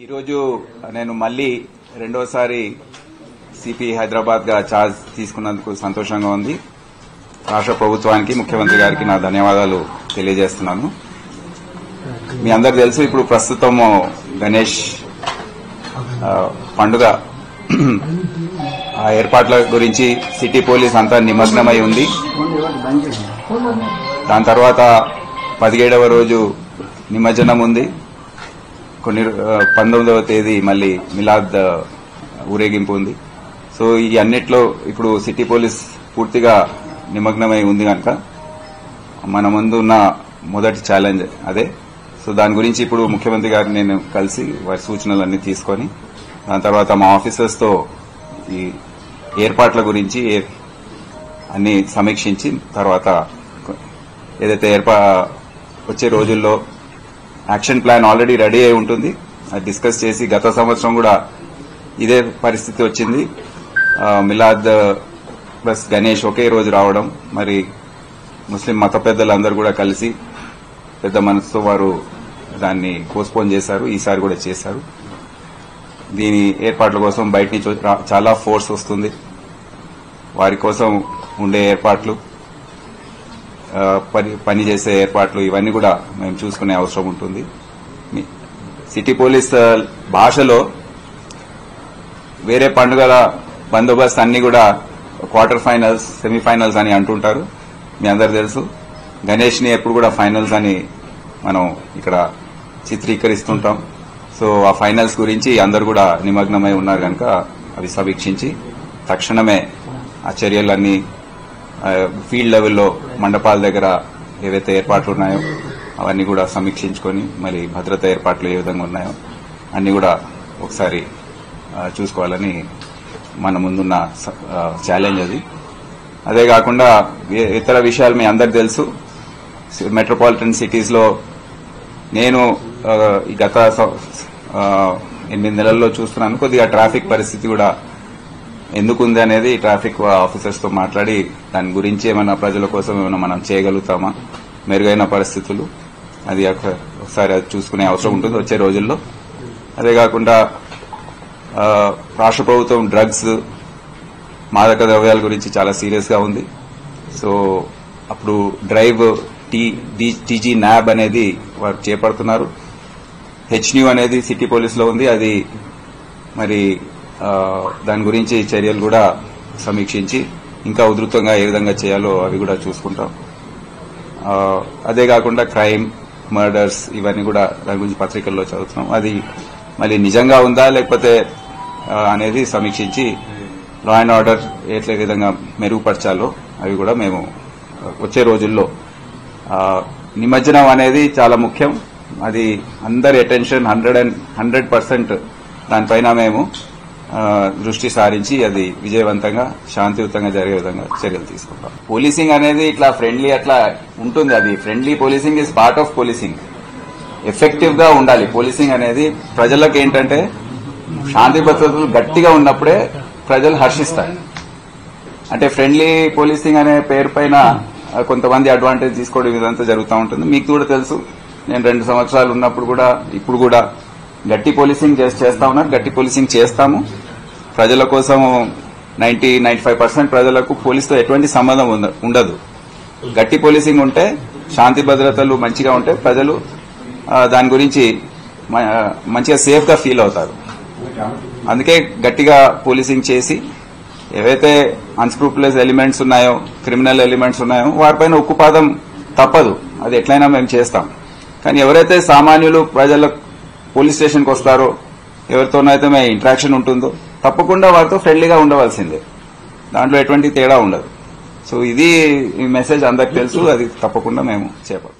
ఈరోజు నేను మళ్లీ రెండోసారి సిపి హైదరాబాద్ గా ఛార్జ్ తీసుకున్నందుకు సంతోషంగా ఉంది. రాష్ట్ర ప్రభుత్వానికి, ముఖ్యమంత్రి గారికి నా ధన్యవాదాలు తెలియజేస్తున్నాను. మీ అందరికి తెలుసు, ఇప్పుడు ప్రస్తుతం గణేష్ పండుగ ఆ ఏర్పాట్ల గురించి సిటీ పోలీస్ అంతా నిమగ్నమై ఉంది. దాని తర్వాత 17వ రోజు నిమజ్జనం ఉంది. 19వ తేదీ మళ్లీ మిలాద్ ఊరేగింపు ఉంది. సో ఈ అన్నిట్లో ఇప్పుడు సిటీ పోలీస్ పూర్తిగా నిమగ్నమై ఉంది కనుక మన ముందు ఉన్న మొదటి ఛాలెంజ్ అదే. సో దాని గురించి ఇప్పుడు ముఖ్యమంత్రి గారిని నేను కలిసి వారి సూచనలన్నీ తీసుకొని దాని తర్వాత మా ఆఫీసర్స్ తో ఈ ఏర్పాట్ల గురించి అన్ని సమీక్షించి తర్వాత ఏదైతే వచ్చే రోజుల్లో యాక్షన్ ప్లాన్ ఆల్రెడీ రెడీ అయి ఉంటుంది, అది డిస్కస్ చేసి, గత సంవత్సరం కూడా ఇదే పరిస్థితి వచ్చింది. మిలాద్ ప్లస్ గణేష్ ఒకే రోజు రావడం, మరి ముస్లిం మత పెద్దలందరూ కూడా కలిసి పెద్ద మనసుతో వారు దాన్ని పోస్ట్పోన్ చేశారు. ఈసారి కూడా చేశారు. దీని ఏర్పాట్ల కోసం బయట నుంచి చాలా ఫోర్స్ వస్తుంది. వారి కోసం ఉండే ఏర్పాట్లు, పనిచేసే ఏర్పాట్లు, ఇవన్నీ కూడా మేము చూసుకునే అవసరం ఉంటుంది. సిటీ పోలీస్ భాషలో వేరే పండుగల బందోబస్తు అన్ని కూడా క్వార్టర్ ఫైనల్స్, సెమీఫైనల్స్ అని అంటుంటారు. మీ అందరు తెలుసు, గణేష్ ని ఎప్పుడు కూడా ఫైనల్స్ అని మనం ఇక్కడ చిత్రీకరిస్తుంటాం. సో ఆ ఫైనల్స్ గురించి అందరు కూడా నిమగ్నమై ఉన్నారు కనుక అవి సమీక్షించి తక్షణమే ఆ చర్యలన్నీ ఫీల్డ్ లెవెల్లో మండపాల దగ్గర ఏవైతే ఏర్పాట్లు ఉన్నాయో అవన్నీ కూడా సమీక్షించుకొని, మరి భద్రతా ఏర్పాట్లు ఏ విధంగా ఉన్నాయో అన్ని కూడా ఒకసారి చూసుకోవాలని మన ముందున్న ఛాలెంజ్ అది. అదే కాకుండా ఇతర విషయాలు మీ అందరికి తెలుసు. మెట్రోపాలిటన్ సిటీస్ లో నేను ఈ గత 8 నెలల్లో చూస్తున్నాను. కొద్దిగా ట్రాఫిక్ పరిస్థితి కూడా ఎందుకుంది అనేది ట్రాఫిక్ ఆఫీసర్స్ తో మాట్లాడి దాని గురించి ఏమైనా ప్రజల కోసం ఏమైనా మనం చేయగలుగుతామా, మెరుగైన పరిస్థితులు, అది ఒకసారి చూసుకునే అవసరం ఉంటుంది వచ్చే రోజుల్లో. అదే కాకుండా రాష్ట్ర ప్రభుత్వం డ్రగ్స్, మాదక ద్రవ్యాల గురించి చాలా సీరియస్ గా ఉంది. సో అప్పుడు డ్రైవ్ టీజీ న్యాబ్ అనేది వారు చేపడుతున్నారు. హెచ్న్యూ అనేది సిటీ పోలీస్ లో ఉంది. అది మరి దాని గురించి చర్యలు కూడా సమీక్షించి ఇంకా ఉధృతంగా ఏ విధంగా చేయాలో అవి కూడా చూసుకుంటాం. అదే కాకుండా క్రైమ్, మర్డర్స్ ఇవన్నీ కూడా దాని గురించి పత్రికల్లో చదువుతున్నాం. అది మళ్ళీ నిజంగా ఉందా లేకపోతే అనేది సమీక్షించి లా అండ్ ఆర్డర్ ఎట్లా విధంగా మెరుగుపరచాలో అవి కూడా మేము వచ్చే రోజుల్లో, నిమజ్జనం అనేది చాలా ముఖ్యం. అది అందరి అటెన్షన్ 100% దానిపైన మేము దృష్టి సారించి అది విజయవంతంగా, శాంతియుతంగా జరిగే విధంగా చర్యలు తీసుకుంటాం. పోలీసింగ్ అనేది ఇట్లా ఫ్రెండ్లీ అట్లా ఉంటుంది. అది friendly policing is part of policing. Effective గా ఉండాలి పోలీసింగ్ అనేది. ప్రజలకు ఏంటంటే శాంతి భద్రతలు గట్టిగా ఉన్నప్పుడే ప్రజలు హర్షిస్తారు. అంటే ఫ్రెండ్లీ పోలీసింగ్ అనే పేరు పైన కొంతమంది అడ్వాంటేజ్ తీసుకోవడం ఇదంతా జరుగుతూ ఉంటుంది. మీకు కూడా తెలుసు, నేను 2 సంవత్సరాలు ఉన్నప్పుడు కూడా ఇప్పుడు కూడా గట్టి పోలీసింగ్ చేస్తా ఉన్నారు. గట్టి పోలీసింగ్ చేస్తాము. ప్రజల కోసం 90-95% ప్రజలకు పోలీసుతో ఎటువంటి సంబంధం ఉండదు. గట్టి పోలీసింగ్ ఉంటే, శాంతి భద్రతలు మంచిగా ఉంటే ప్రజలు దాని గురించి మంచిగా సేఫ్ గా ఫీల్ అవుతారు. అందుకే గట్టిగా పోలీసింగ్ చేసి ఏవైతే అన్స్క్రూపులస్ ఎలిమెంట్స్ ఉన్నాయో, క్రిమినల్ ఎలిమెంట్స్ ఉన్నాయో వారిపైన ఉక్కుపాదం తప్పదు. అది ఎట్లయినా మేము చేస్తాం. కానీ ఎవరైతే సామాన్యులు ప్రజల పోలీస్ స్టేషన్కి వస్తారో, ఎవరితోనైతే మేము ఇంటరాక్షన్ ఉంటుందో తప్పకుండా వారితో ఫ్రెండ్లీగా ఉండవలసిందే. దాంట్లో ఎటువంటి తేడా ఉండదు. సో ఇది ఈ మెసేజ్ అందరికి తెలుసు. అది తప్పకుండా మేము చేపడతాం.